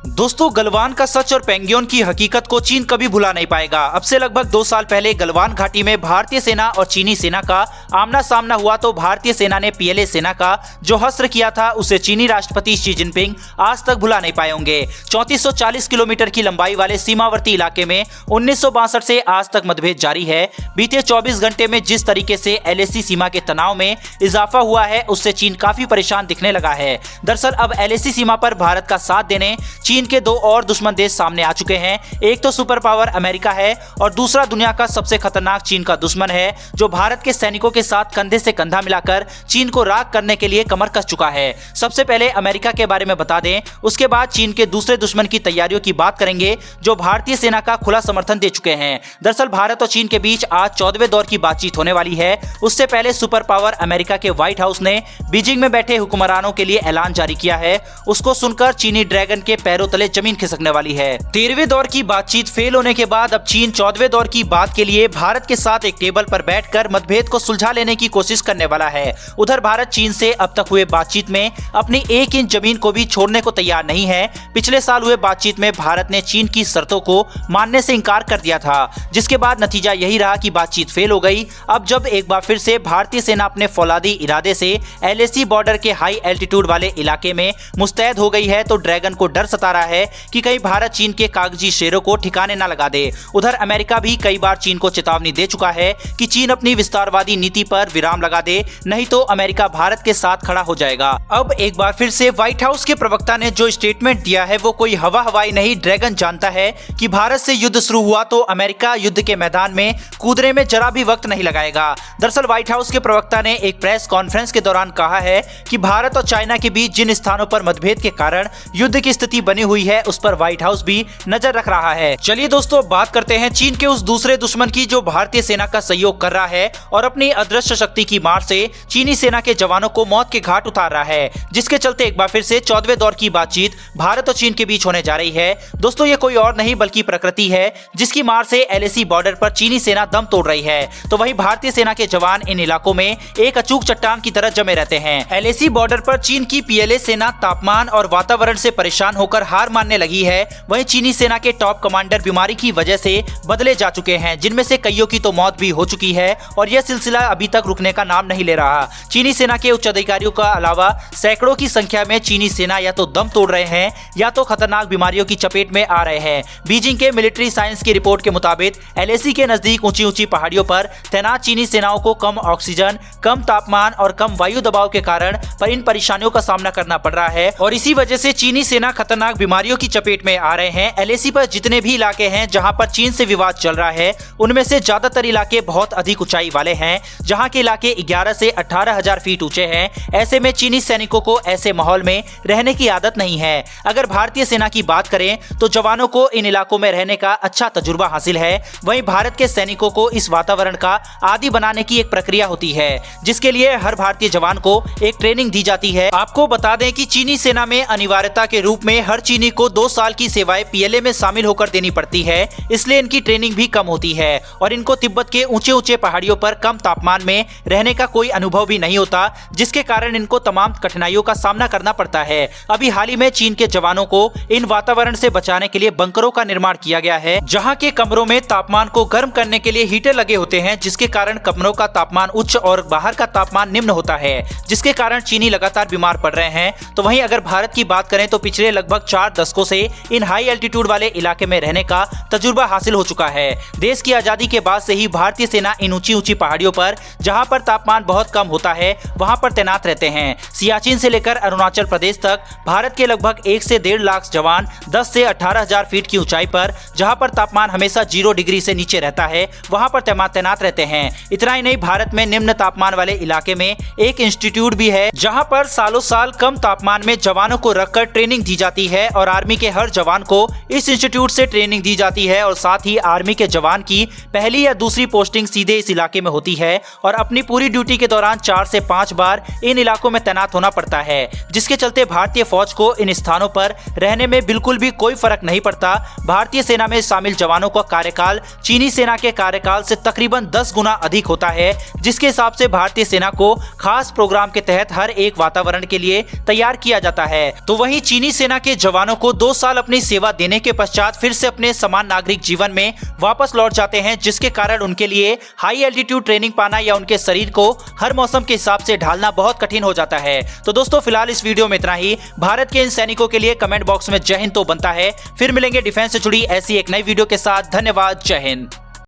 दोस्तों, गलवान का सच और पेंगोयन की हकीकत को चीन कभी भुला नहीं पाएगा। अब से लगभग 2 साल पहले गलवान घाटी में भारतीय सेना और चीनी सेना का आमना सामना हुआ तो भारतीय सेना ने पीएलए सेना का जो हश्र किया था उसे चीनी राष्ट्रपति शी जिनपिंग आज तक भुला नहीं पाए होंगे। 3440 किलोमीटर की लंबाई वाले सीमावर्ती इलाके में 1962 से आज तक मतभेद जारी है। बीते 24 घंटे में जिस तरीके से एलएसी सीमा के तनाव में इजाफा हुआ है उससे चीन काफी परेशान दिखने लगा है। दरअसल अब एलएसी सीमा पर भारत का साथ देने चीन के 2 और दुश्मन देश सामने आ चुके हैं। एक तो सुपर पावर अमेरिका है और दूसरा दुनिया का सबसे खतरनाक चीन का दुश्मन है, जो भारत के सैनिकों के साथ कंधे से कंधा मिलाकर चीन को राख करने के लिए कमर कस चुका है। सबसे पहले अमेरिका के बारे में बता दें, उसके बाद चीन के दूसरे दुश्मन की तैयारियों की बात करेंगे जो भारतीय सेना का खुला समर्थन दे चुके हैं। दरअसल भारत और चीन के बीच आज 14वें दौर की बातचीत होने वाली है। उससे पहले सुपर पावर अमेरिका के व्हाइट हाउस ने बीजिंग में बैठे हुक्मरानों के लिए ऐलान जारी किया है। उसको सुनकर चीनी ड्रैगन के पैरों तले जमीन खिसकने वाली है। 13वें दौर की बातचीत फेल होने के बाद अब चीन 14वें दौर की बात के लिए भारत के साथ एक टेबल पर बैठकर मतभेद को सुलझा लेने की कोशिश करने वाला है। उधर भारत चीन से अब तक हुए बातचीत में अपनी 1 इंच जमीन को भी छोड़ने को तैयार नहीं है। पिछले साल हुए बातचीत में भारत ने चीन की शर्तों को मानने से इनकार कर दिया था, जिसके बाद नतीजा यही रहा कि बातचीत फेल हो गई। अब जब एक बार फिर से भारतीय सेना अपने फौलादी इरादे से एलएसी बॉर्डर के हाई एल्टीट्यूड वाले इलाके में मुस्तैद हो गई है तो ड्रैगन को डर सता रहा है कि कहीं भारत चीन के कागजी शेरों को ठिकाने न लगा दे। उधर अमेरिका भी कई बार चीन को चेतावनी दे चुका है कि चीन अपनी विस्तारवादी नीति पर विराम लगा दे, नहीं तो अमेरिका भारत के साथ खड़ा हो जाएगा। अब एक बार फिर से व्हाइट हाउस के प्रवक्ता ने जो स्टेटमेंट दिया है वो कोई हवा हवाई नहीं। ड्रैगन जानता है कि भारत से युद्ध शुरू हुआ तो अमेरिका युद्ध के मैदान में कूदने में जरा भी वक्त नहीं लगाएगा। दरअसल व्हाइट हाउस के प्रवक्ता ने एक प्रेस कॉन्फ्रेंस के दौरान कहा है कि भारत और चाइना के बीच जिन स्थानों पर मतभेद के कारण युद्ध की स्थिति बनी हुई है उस पर व्हाइट हाउस भी नजर रख रहा है। चलिए दोस्तों, बात करते हैं चीन के उस दूसरे दुश्मन की जो भारतीय सेना का सहयोग कर रहा है और अपनी अदृश्य शक्ति की मार से चीनी सेना के जवानों को मौत के घाट उतार रहा है, जिसके चलते एक बार फिर से 14वें दौर की बातचीत भारत और चीन के बीच होने जा रही है। दोस्तों, ये कोई और नहीं बल्कि प्रकृति है, जिसकी मार से एलएसी बॉर्डर पर चीनी सेना दम तोड़ रही है तो वहीं भारतीय सेना के जवान इन इलाकों में एक अचूक चट्टान की तरह जमे रहते हैं। एलएसी बॉर्डर पर चीन की पीएलए सेना तापमान और वातावरण से परेशान होकर हार मानने लगी है। वहीं चीनी सेना के टॉप कमांडर बीमारी की वजह से बदले जा चुके हैं, जिनमें से कईयों की तो मौत भी हो चुकी है और यह सिलसिला अभी तक रुकने का नाम नहीं ले रहा। चीनी सेना के उच्च अधिकारियों का अलावा सैकड़ों की संख्या में चीनी सेना या तो दम तोड़ रहे हैं या तो खतरनाक बीमारियों की चपेट में आ रहे हैं। बीजिंग के मिलिट्री साइंस की रिपोर्ट के मुताबिक एलएसी के नजदीक ऊंची ऊंची पहाड़ियों पर तैनात चीनी सेनाओं को कम ऑक्सीजन, कम तापमान और कम वायु दबाव के कारण इन परेशानियों का सामना करना पड़ रहा है और इसी वजह से चीनी सेना खतरनाक बीमारियों की चपेट में आ रहे हैं। एलएसी पर जितने भी इलाके हैं जहां पर चीन से विवाद चल रहा है उनमें से ज्यादातर इलाके बहुत अधिक ऊंचाई वाले हैं, जहां के इलाके 11 से 18,000 फीट ऊंचे हैं। ऐसे में चीनी सैनिकों को ऐसे माहौल में रहने की आदत नहीं है। अगर भारतीय सेना की बात करें तो जवानों को इन इलाकों में रहने का अच्छा तजुर्बा हासिल है। वहीं भारत के सैनिकों को इस वातावरण का आदी बनाने की एक प्रक्रिया होती है, जिसके लिए हर भारतीय जवान को एक ट्रेनिंग दी जाती है। आपको बता दें कि चीनी सेना में अनिवार्यता के रूप में हर चीनी को 2 साल की सेवाएं पीएलए में शामिल होकर देनी पड़ती है, इसलिए इनकी ट्रेनिंग भी कम होती है और इनको तिब्बत के ऊंचे ऊंचे पहाड़ियों पर कम तापमान में रहने का कोई अनुभव भी नहीं होता, जिसके कारण इनको तमाम कठिनाइयों का सामना करना पड़ता है। अभी हाल ही में चीन के जवानों को इन वातावरण से बचाने के लिए बंकरों का निर्माण किया गया है, जहां के कमरों में तापमान को गर्म करने के लिए हीटर लगे होते हैं, जिसके कारण कमरों का तापमान उच्च और बाहर का तापमान निम्न होता है, जिसके कारण चीनी लगातार बीमार पड़ रहे हैं। तो वहीं अगर भारत की बात करें तो पिछले लगभग 4 दशकों से इन हाई एल्टीट्यूड वाले इलाके में रहने का तजुर्बा हासिल हो चुका है। देश की आजादी के बाद से ही भारतीय सेना इन ऊंची ऊंची पहाड़ियों पर जहां पर तापमान बहुत कम होता है वहां पर तैनात रहते हैं। सियाचिन से लेकर अरुणाचल प्रदेश तक भारत के लगभग 1 से 1.5 लाख जवान 10 से 18,000 फीट की ऊंचाई पर, जहां पर तापमान हमेशा 0 डिग्री से नीचे रहता है, वहां पर तैनात रहते हैं। इतना ही नहीं, भारत में निम्न तापमान वाले इलाके में एक इंस्टीट्यूट भी है जहां पर सालों साल कम तापमान में जवानों को रखकर ट्रेनिंग दी जाती है और आर्मी के हर जवान को इस इंस्टीट्यूट से ट्रेनिंग दी जाती है और साथ ही आर्मी के जवान की पहली या दूसरी पोस्टिंग सीधे इस इलाके में होती है और अपनी पूरी ड्यूटी के दौरान 4 से 5 बार इन इलाकों में तैनात होना पड़ता है, जिसके चलते भारतीय फौज को इन स्थानों पर रहने में बिल्कुल भी कोई फर्क नहीं पड़ता। भारतीय सेना में शामिल जवानों का कार्यकाल चीनी सेना के कार्यकाल से तकरीबन 10 गुना अधिक होता है, जिसके हिसाब से भारतीय सेना को खास प्रोग्राम के तहत हर एक वातावरण के लिए तैयार किया जाता है। तो वहीं चीनी सेना के जवानों को 2 साल अपनी सेवा देने के पश्चात फिर से अपने समान नागरिक जीवन में वापस लौट जाते हैं, जिसके कारण उनके लिए हाई एल्टीट्यूड ट्रेनिंग पाना या उनके शरीर को हर मौसम के हिसाब से ढालना बहुत कठिन हो जाता है। तो दोस्तों फिलहाल इस वीडियो में इतना ही। भारत के इन सैनिकों के लिए कमेंट बॉक्स में जय हिंद तो बनता है। फिर मिलेंगे डिफेंस से जुड़ी ऐसी एक नई वीडियो के साथ। धन्यवाद। जय हिंद।